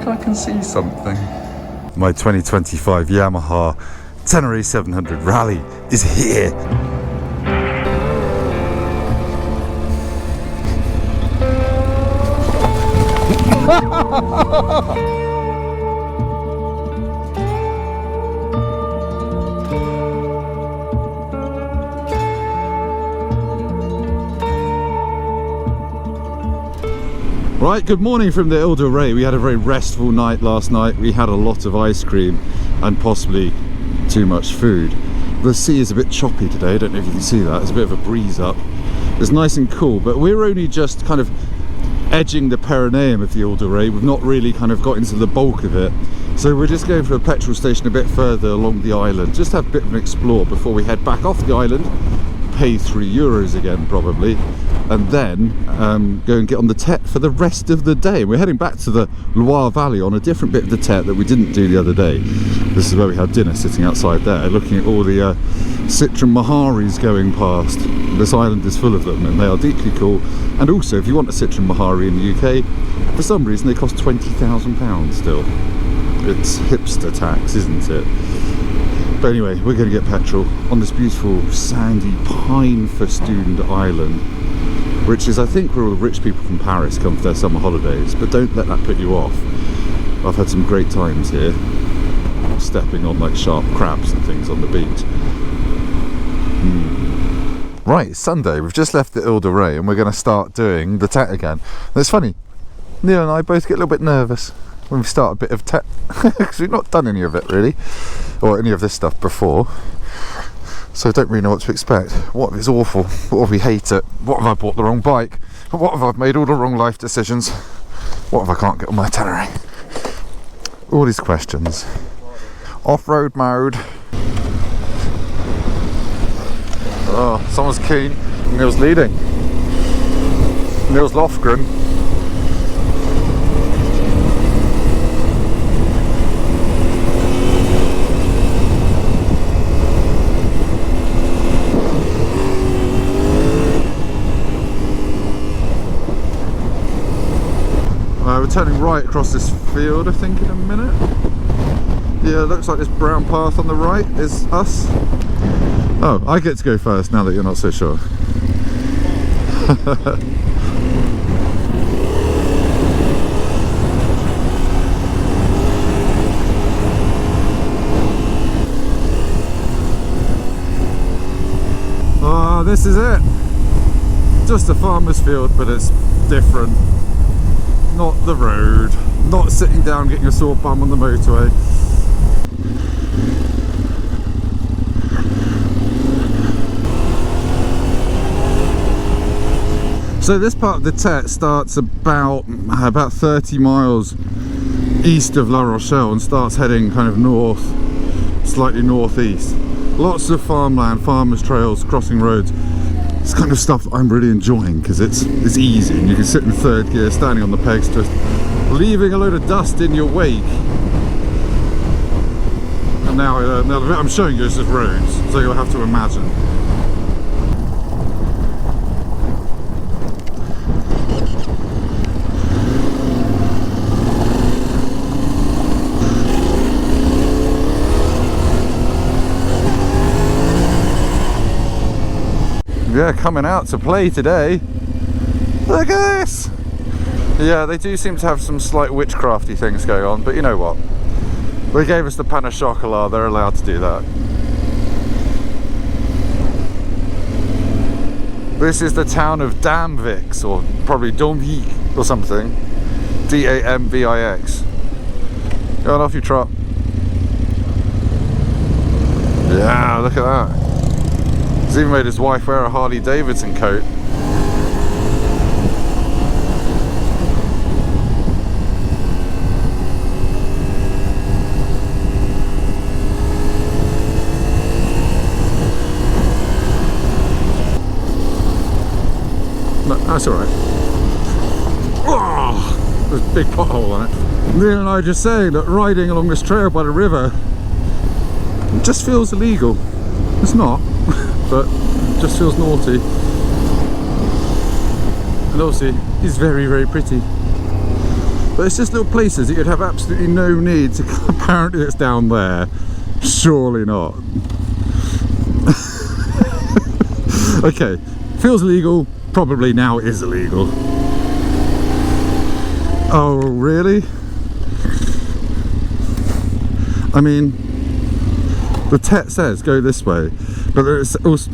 think I can see something. My 2025 Yamaha Tenere 700 Rally is here. Right, good morning from the Ile de Ré. We had a very restful night last night. We had a lot of ice cream and possibly too much food. The sea is a bit choppy today, I don't know if you can see that. There's a bit of a breeze up. It's nice and cool, but we're only just kind of edging the perineum of the Ile de Ré. We've not really kind of got into the bulk of it. So we're just going for a petrol station a bit further along the island, just have a bit of an explore before we head back off the island, pay €3 again probably, and then go and get on the TET for the rest of the day. We're heading back to the Loire Valley on a different bit of the TET that we didn't do the other day. This is where we had dinner, sitting outside there, looking at all the Citroen Maharis going past. This island is full of them and they are deeply cool. And also, if you want a Citroen Mahari in the UK, for some reason they cost £20,000 still. It's hipster tax, isn't it? But anyway, we're going to get petrol on this beautiful sandy pine festooned island, which is, I think, where all the rich people from Paris come for their summer holidays. But don't let that put you off. I've had some great times here, stepping on like sharp crabs and things on the beach. Right, it's Sunday. We've just left the Ile de Ré and we're going to start doing the TET again. And it's funny, Neil and I both get a little bit nervous when we start a bit of TET because we've not done any of it really, or any of this stuff before. So I don't really know what to expect. What if it's awful? What if we hate it? What if I bought the wrong bike? What if I've made all the wrong life decisions? What if I can't get on my Tenere? All these questions. Off-road mode. Oh, someone's keen. Neil's leading. Neil's Lofgren. We're turning right across this field, I think, in a minute. Yeah, it looks like this brown path on the right is us. Oh, I get to go first now that you're not so sure. Oh, this is it. Just a farmer's field, but it's different. Not the road, not sitting down getting a sore bum on the motorway. So this part of the TET starts about 30 miles east of La Rochelle and starts heading kind of north, slightly northeast. Lots of farmland, farmers' trails, crossing roads. It's kind of stuff I'm really enjoying because it's easy and you can sit in third gear standing on the pegs just leaving a load of dust in your wake. And now I'm showing you this as roads, so you'll have to imagine. Yeah, coming out to play today. Look at this! Yeah, they do seem to have some slight witchcrafty things going on, but you know what? They gave us the pain au chocolat, they're allowed to do that. This is the town of Damvix, or probably Domvik or something. D-A-M-V-I-X. Go on, off you trot. Yeah, look at that. He's even made his wife wear a Harley Davidson coat. No, that's alright. Oh, there's a big pothole on it. Neil and I are just saying that riding along this trail by the river, it just feels illegal. It's not. But it just feels naughty. And obviously, it's very, very pretty. But it's just little places that you'd have absolutely no need to. Apparently it's down there. Surely not. Okay, feels illegal. Probably now it is illegal. Oh, really? I mean, the TET says go this way, but there's also...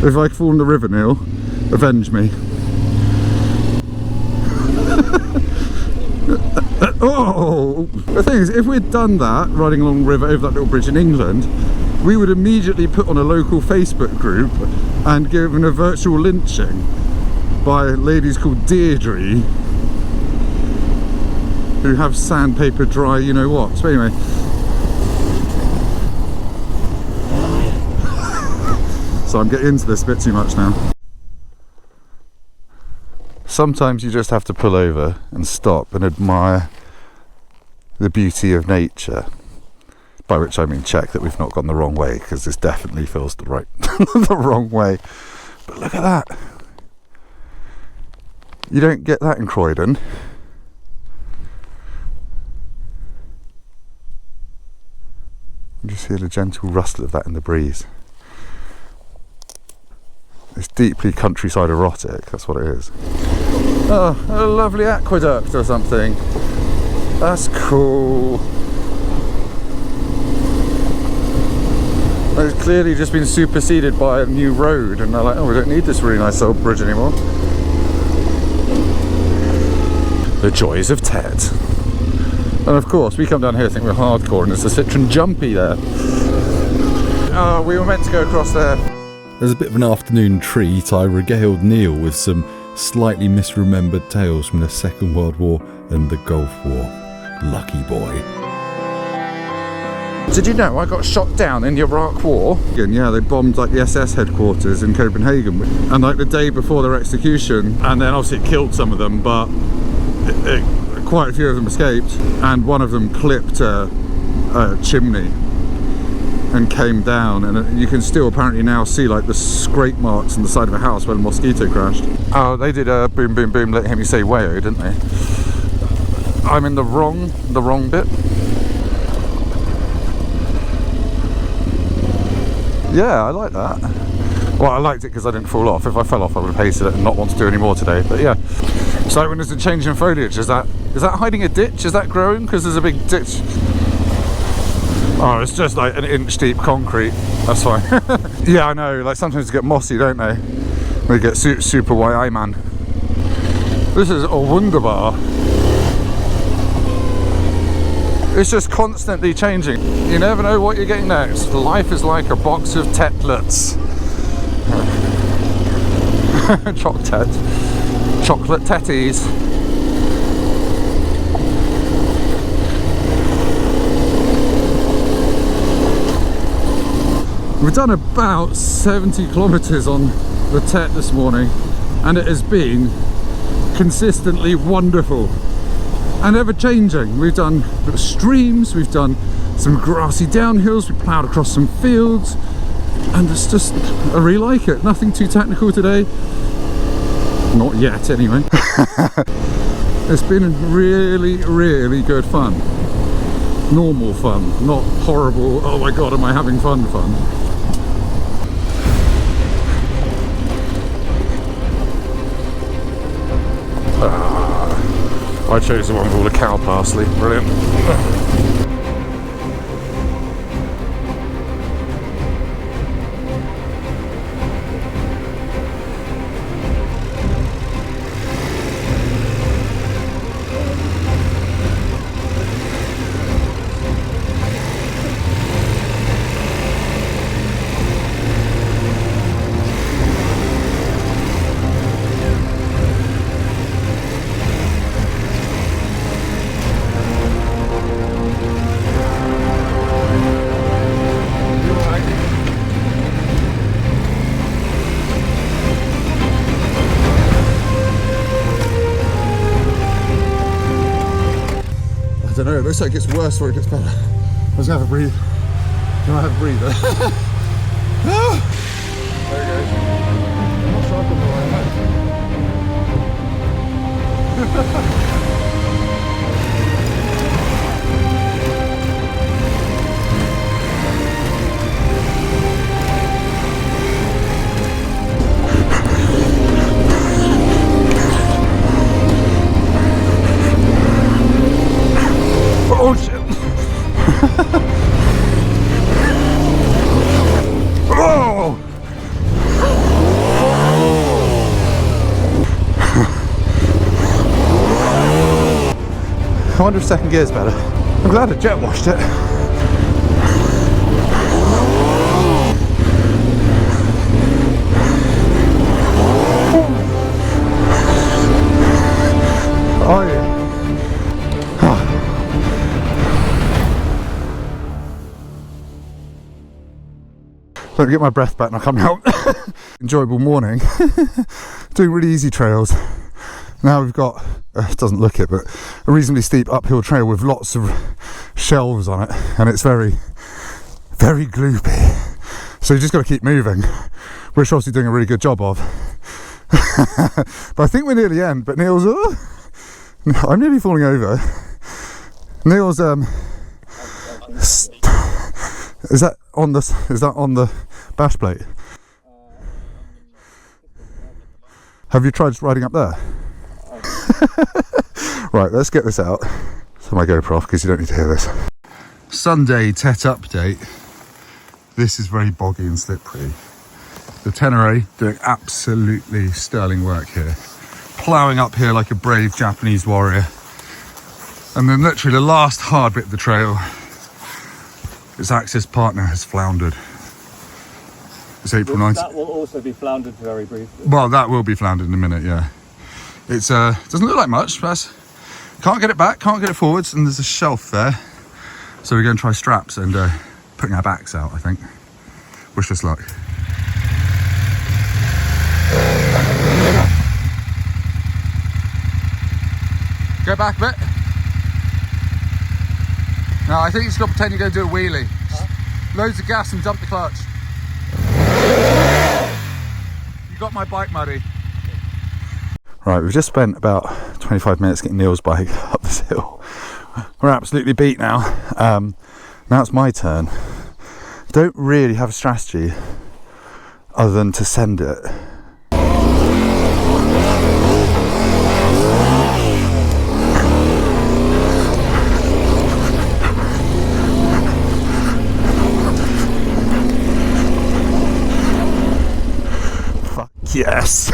If I fall in the river, Neil, avenge me. Oh! The thing is, if we'd done that, riding along the river over that little bridge in England, we would immediately put on a local Facebook group and given a virtual lynching by ladies called Deirdre, who have sandpaper dry you know what. So anyway, so I'm getting into this a bit too much now. Sometimes you just have to pull over and stop and admire the beauty of nature, by which I mean check that we've not gone the wrong way, because this definitely feels the right the wrong way. But look at that. You don't get that in Croydon. You just hear the gentle rustle of that in the breeze. It's deeply countryside erotic, that's what it is. Oh, a lovely aqueduct or something. That's cool. It's clearly just been superseded by a new road, and they're like, oh, we don't need this really nice old bridge anymore. The joys of TET. And of course, we come down here thinking we're hardcore, and there's a Citroen Jumpy there. Oh, we were meant to go across there. As a bit of an afternoon treat, I regaled Neil with some slightly misremembered tales from the Second World War and the Gulf War. Lucky boy. Did you know I got shot down in the Iraq War? Yeah, they bombed like the SS headquarters in Copenhagen, and like the day before their execution, and then obviously it killed some of them, but quite a few of them escaped, and one of them clipped a chimney and came down, and you can still apparently now see like the scrape marks on the side of a house where the mosquito crashed. Oh, they did a boom boom boom, let me say wayo, didn't they? I'm in the wrong bit. Yeah, I like that. Well, I liked it because I didn't fall off. If I fell off, I would have hated it and not want to do any more today. But yeah, so when there's a change in foliage, is that hiding a ditch? Is that growing? Because there's a big ditch. Oh, it's just like an inch deep concrete. That's fine. Yeah, I know. Like sometimes they get mossy, don't they? They get super white eye, man. This is a wunderbar. It's just constantly changing. You never know what you're getting next. Life is like a box of tetlets. Chocolate tetties. We've done about 70 kilometers on the TET this morning, and it has been consistently wonderful and ever changing. We've done streams, we've done some grassy downhills, we ploughed across some fields, and it's just, I really like it. Nothing too technical today. Not yet, anyway. It's been really, really good fun. Normal fun, not horrible, oh my god, am I having fun fun. I chose the one with all the cow parsley. Brilliant. I don't know, it looks like it gets worse or it gets better. I was gonna have a breathe. Can I have a breather? There it goes. I'm not sure I've got the right way. wonder if second gear's better. I'm glad I jet washed it. Oh yeah. Let me get my breath back and I'll come out. Enjoyable morning. Doing really easy trails. Now we've got, it doesn't look it, but a reasonably steep uphill trail with lots of shelves on it, and it's very, very gloopy. So you just got to keep moving, which we're obviously doing a really good job of. But I think we're near the end. But Neil's, I'm nearly falling over. Neil's, is that on the bash plate? Have you tried riding up there? Right, let's get this out. So my GoPro off because you don't need to hear this. Sunday TET update. This is very boggy and slippery. The Tenere doing absolutely sterling work here. Ploughing up here like a brave Japanese warrior. And then literally the last hard bit of the trail, its Axis partner has floundered. It's April 9th. That will also be floundered very briefly. Well, that will be floundered in a minute, yeah. It's doesn't look like much, but can't get it back, can't get it forwards, and there's a shelf there. So we're going to try straps and putting our backs out, I think. Wish us luck. Go back a bit. No, I think you've got to pretend you're going to do a wheelie. Loads of gas and dump the clutch. You got my bike muddy. Right, we've just spent about 25 minutes getting Neil's bike up this hill. We're absolutely beat now. Now it's my turn. Don't really have a strategy other than to send it. Fuck yes.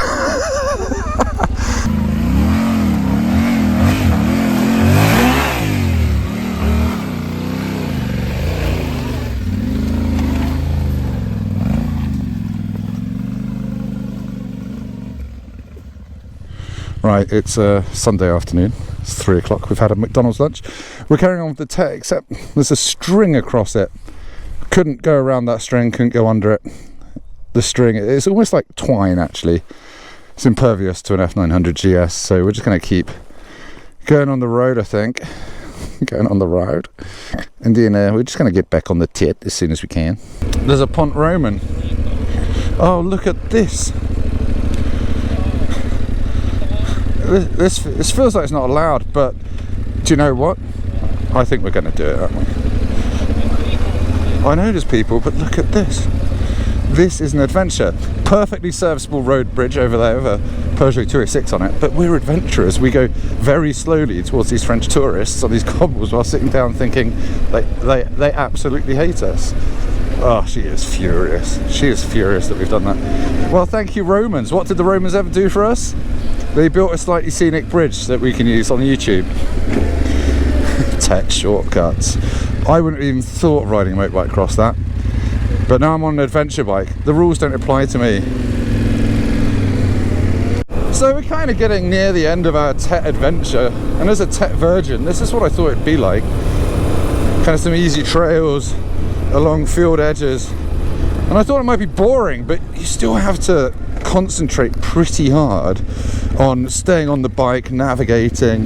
Right, it's Sunday afternoon, it's 3 o'clock, we've had a McDonald's lunch. We're carrying on with the TET, except there's a string across it. Couldn't go around that string, couldn't go under it. The string, it's almost like twine actually. It's impervious to an F900 GS, so we're just going to keep going on the road, I think. Going on the road. And then we're just going to get back on the TET as soon as we can. There's a Pont Roman. Oh, look at this. This feels like it's not allowed, but do you know what? I think we're going to do it, aren't we? I know there's people, but look at this. This is an adventure. Perfectly serviceable road bridge over there with a Peugeot 206 on it, but we're adventurous. We go very slowly towards these French tourists on these cobbles while sitting down thinking they absolutely hate us. Oh, she is furious. She is furious that we've done that. Well, thank you, Romans. What did the Romans ever do for us? They built a slightly scenic bridge that we can use on YouTube. TET shortcuts. I wouldn't have even thought of riding a motorbike across that. But now I'm on an adventure bike. The rules don't apply to me. So we're kind of getting near the end of our TET adventure. And as a TET virgin, this is what I thought it'd be like. Kind of some easy trails along field edges. And I thought it might be boring, but you still have to concentrate pretty hard on staying on the bike, navigating.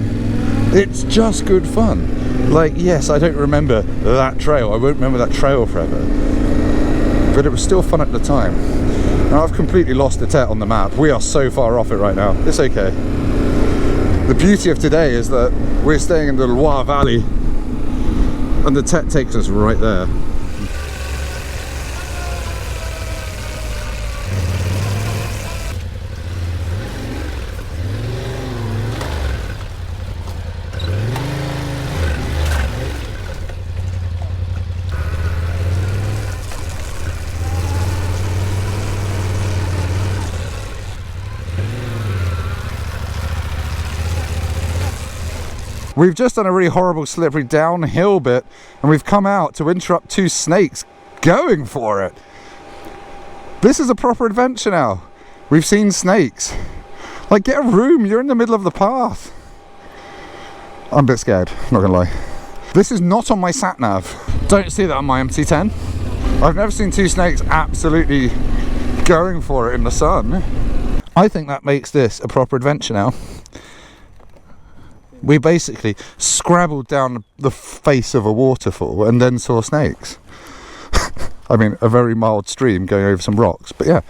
It's just good fun. Like, yes, I don't remember that trail. I won't remember that trail forever. But it was still fun at the time. Now I've completely lost the TET on the map. We are so far off it right now. It's okay. The beauty of today is that we're staying in the Loire Valley and the TET takes us right there. We've just done a really horrible slippery downhill bit and we've come out to interrupt two snakes going for it. This is a proper adventure now. We've seen snakes. Like, get a room, you're in the middle of the path. I'm a bit scared, not gonna lie. This is not on my sat nav. Don't see that on my MT10. I've never seen two snakes absolutely going for it in the sun. I think that makes this a proper adventure now. We basically scrabbled down the face of a waterfall and then saw snakes. I mean, a very mild stream going over some rocks, but yeah.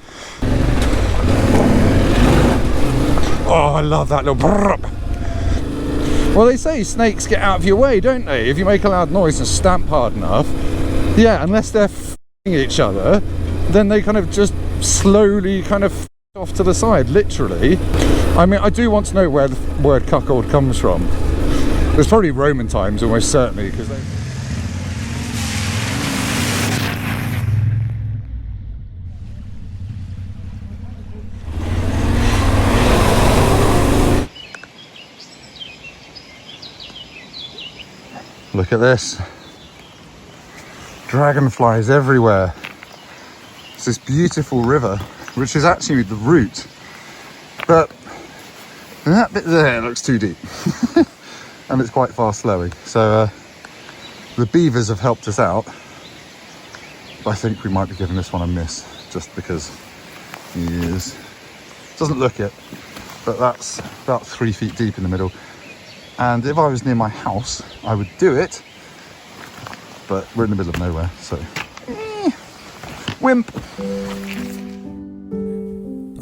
Oh, I love that little brrrp. Well, they say snakes get out of your way, don't they? If you make a loud noise and stamp hard enough. Yeah, unless they're f***ing each other, then they kind of just slowly kind of f*** off to the side, literally. I mean, I do want to know where the word cuckold comes from. There's probably Roman times, almost certainly, because they... Look at this. Dragonflies everywhere. It's this beautiful river, which is actually the route. But that bit there looks too deep. And it's quite fast flowing. So the beavers have helped us out. But I think we might be giving this one a miss, just because he is... Doesn't look it, but that's about 3 feet deep in the middle. And if I was near my house, I would do it, but we're in the middle of nowhere, so wimp.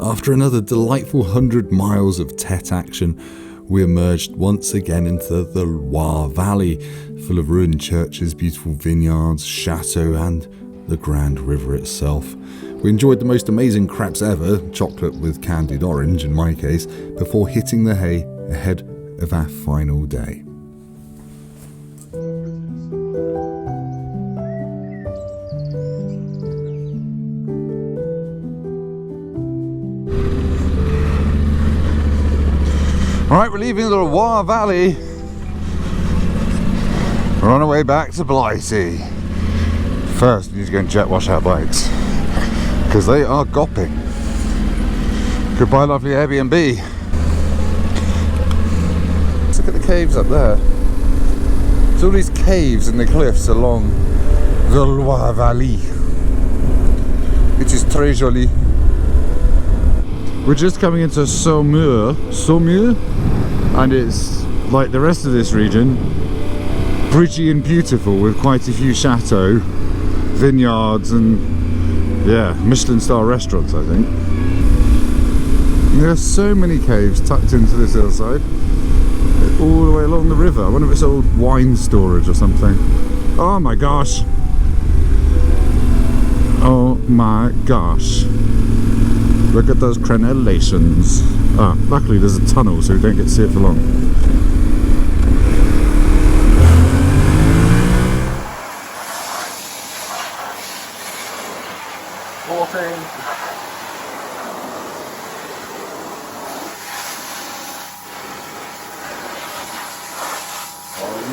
After another delightful 100 miles of TET action, we emerged once again into the Loire Valley, full of ruined churches, beautiful vineyards, chateaux, and the grand river itself. We enjoyed the most amazing crepes ever, chocolate with candied orange in my case, before hitting the hay ahead of our final day. Alright, we're leaving the Loire Valley. We're on our way back to Blighty. First, we need to go and jet wash our bikes, because they are gopping. Goodbye, lovely Airbnb. Look at the caves up there. There's all these caves in the cliffs along the Loire Valley, which is très joli. We're just coming into Saumur, and it's like the rest of this region, bridgy and beautiful with quite a few chateaux, vineyards, and yeah, Michelin star restaurants, I think. There are so many caves tucked into this hillside, all the way along the river. I wonder if it's old wine storage or something. Oh my gosh. Oh my gosh. Look at those crenellations. Ah, luckily there's a tunnel so we don't get to see it for long.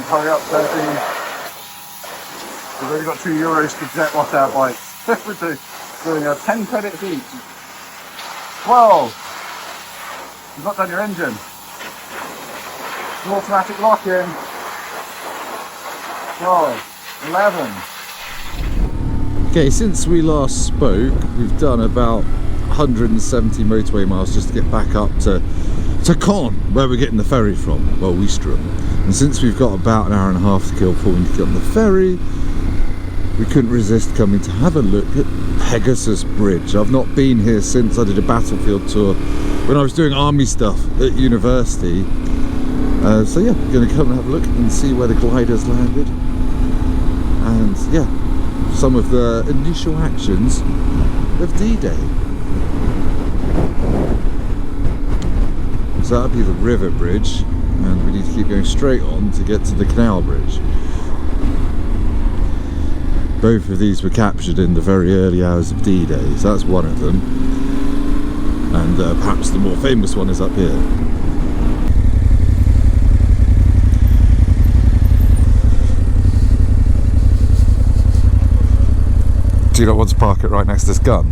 Hurry up, Sophie. We've only got €2 to jet wash our bikes. We're doing 10 credits each. 12. You've not done your engine. Automatic lock-in. 12. 11. Okay, since we last spoke, we've done about 170 motorway miles just to get back up to Caen, where we're getting the ferry from, well, Ouistreham. And since we've got about an hour and a half to kill before we get on the ferry, we couldn't resist coming to have a look at Pegasus Bridge. I've not been here since I did a battlefield tour when I was doing army stuff at university. So yeah, we're going to come and have a look and see where the gliders landed. And yeah, some of the initial actions of D-Day. So that'll be the river bridge, and we need to keep going straight on to get to the canal bridge. Both of these were captured in the very early hours of D-Day, so that's one of them. And perhaps the more famous one is up here. Do you not want to park it right next to this gun?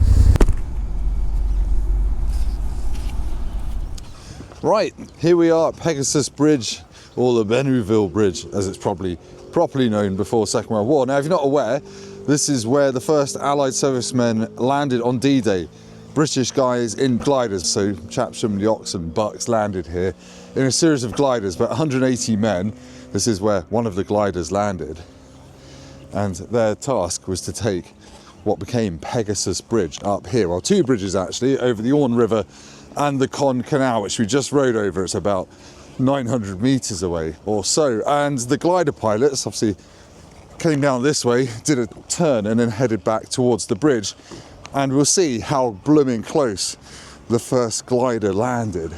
Right, here we are at Pegasus Bridge, or the Benuville Bridge, as it's probably properly known before Second World War. Now, if you're not aware, this is where the first Allied servicemen landed on D-Day. British guys in gliders, so chaps from the Ox and Bucks landed here in a series of gliders, but 180 men. This is where one of the gliders landed, and their task was to take what became Pegasus Bridge up here. Well, two bridges actually, over the Orne River and the Con Canal, which we just rode over. It's about 900 meters away or so, and the glider pilots obviously came down this way, did a turn, and then headed back towards the bridge. And we'll see how blooming close the first glider landed.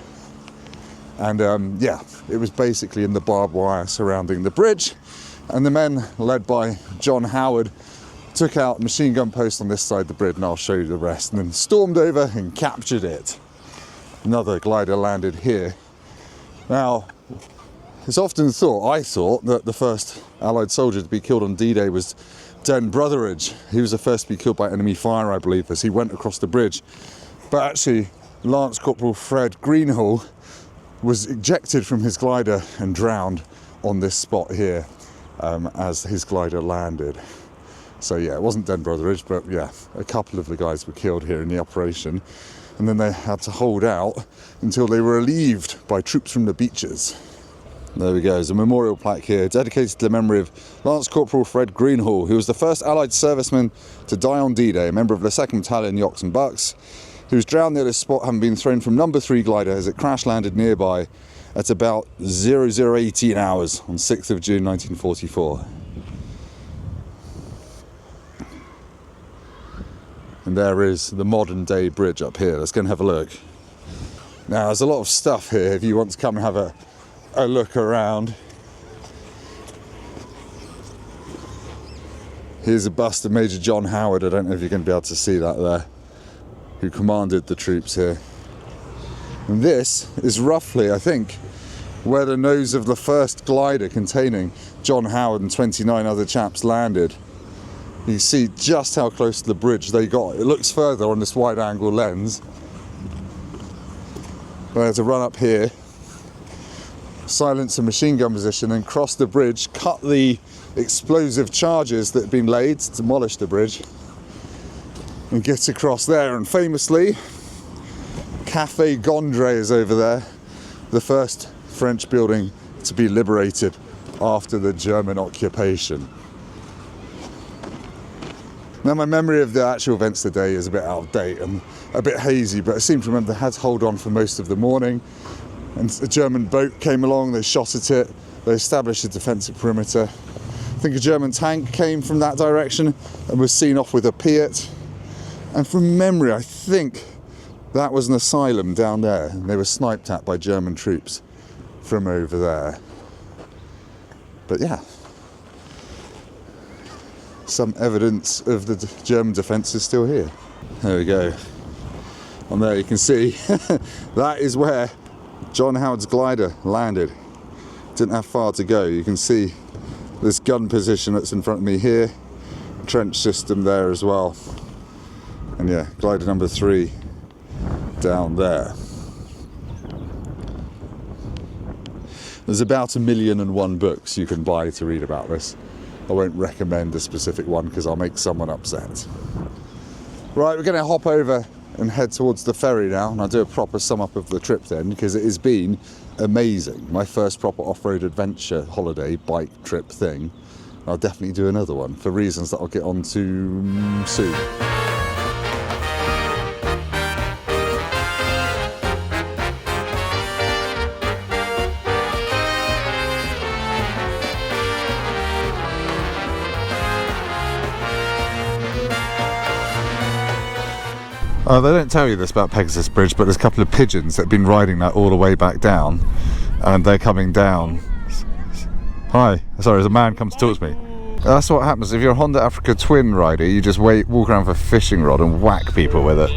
And yeah, it was basically in the barbed wire surrounding the bridge. And the men, led by John Howard, took out a machine gun post on this side of the bridge, and I'll show you the rest, and then stormed over and captured it. Another glider landed here. Now, it's often thought, I thought, that the first Allied soldier to be killed on D-Day was Den Brotheridge. He was the first to be killed by enemy fire, I believe, as he went across the bridge. But actually, Lance Corporal Fred Greenhall was ejected from his glider and drowned on this spot here as his glider landed. So yeah, it wasn't Den Brotheridge, but yeah, a couple of the guys were killed here in the operation. And then they had to hold out until they were relieved by troops from the beaches. There we go, there's a memorial plaque here dedicated to the memory of Lance Corporal Fred Greenhall, who was the first Allied serviceman to die on D-Day, a member of the 2nd Battalion, the Ox and Bucks, who was drowned near this spot, having been thrown from number 3 glider as it crash landed nearby at about 0018 hours on 6th of June 1944. And there is the modern day bridge up here. Let's go and have a look. Now, there's a lot of stuff here if you want to come and have a look around. Here's a bust of Major John Howard. I don't know if you're going to be able to see that there, who commanded the troops here. And this is roughly, I think, where the nose of the first glider containing John Howard and 29 other chaps landed. You can see just how close to the bridge they got. It looks further on this wide angle lens. But I had to run up here, silence a machine gun position, and cross the bridge, cut the explosive charges that had been laid to demolish the bridge, and get across there. And famously, Café Gondry is over there, the first French building to be liberated after the German occupation. Now, my memory of the actual events today is a bit out of date and a bit hazy, but I seem to remember they had to hold on for most of the morning, and a German boat came along, they shot at it, they established a defensive perimeter. I think a German tank came from that direction and was seen off with a Piat. And from memory, I think that was an asylum down there, and they were sniped at by German troops from over there. But yeah, some evidence of the German defence is still here. There we go. On there you can see that is where John Howard's glider landed. Didn't have far to go. You can see this gun position that's in front of me here, trench system there as well, and yeah, glider number 3 down there. There's about 1,000,001 books you can buy to read about this. I won't recommend a specific one because I'll make someone upset. Right, we're going to hop over and head towards the ferry now, and I'll do a proper sum up of the trip then, because it has been amazing. My first proper off-road adventure holiday bike trip thing. I'll definitely do another one for reasons that I'll get on to soon. They don't tell you this about Pegasus Bridge, but there's a couple of pigeons that have been riding that all the way back down, and they're coming down. Hi, sorry, there's a man come to talk to me. That's what happens if you're a Honda Africa Twin rider. You just walk around with a fishing rod and whack people with it.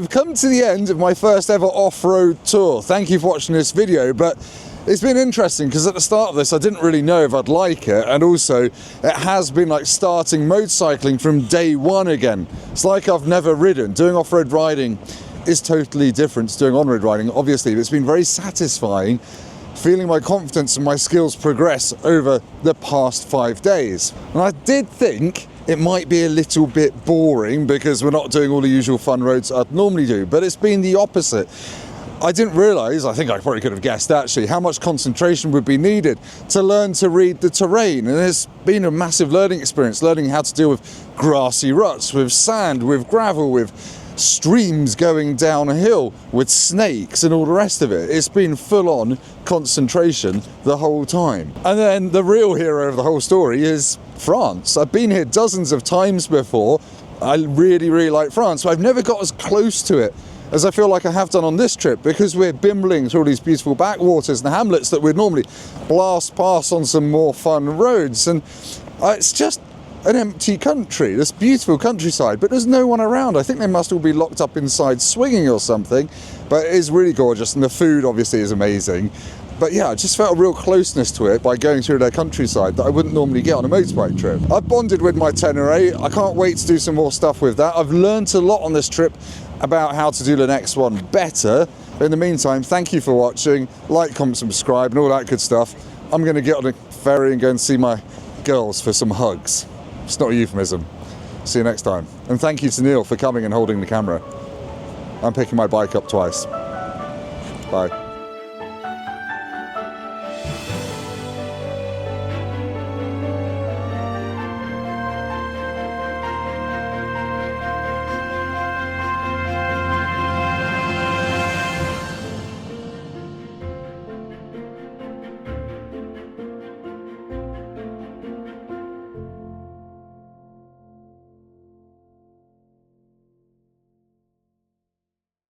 I've come to the end of my first ever off-road tour. Thank you for watching this video, but it's been interesting because at the start of this I didn't really know if I'd like it, and also it has been like starting motorcycling from day one again. It's like I've never ridden. Doing off-road riding is totally different to doing on-road riding, obviously, but it's been very satisfying feeling my confidence and my skills progress over the past 5 days. And I did think it might be a little bit boring because we're not doing all the usual fun roads I'd normally do, but it's been the opposite. I didn't realise, I think I probably could have guessed actually, how much concentration would be needed to learn to read the terrain. And it's been a massive learning experience, learning how to deal with grassy ruts, with sand, with gravel, with streams going down a hill, with snakes and all the rest of it. It's been full-on concentration the whole time. And then the real hero of the whole story is France. I've been here dozens of times before. I really, really like France, but I've never got as close to it as I feel like I have done on this trip, because we're bimbling through all these beautiful backwaters and hamlets that we'd normally blast past on some more fun roads. And it's just an empty country, this beautiful countryside, but there's no one around. I think they must all be locked up inside swinging or something, but it is really gorgeous, and the food obviously is amazing. But yeah, I just felt a real closeness to it by going through their countryside that I wouldn't normally get on a motorbike trip. I bonded with my Tenere. I can't wait to do some more stuff with that. I've learned a lot on this trip about how to do the next one better. In the meantime, thank you for watching. Like, comment, subscribe and all that good stuff. I'm going to get on a ferry and go and see my girls for some hugs. It's not a euphemism. See you next time. And thank you to Neil for coming and holding the camera. I'm picking my bike up twice. Bye.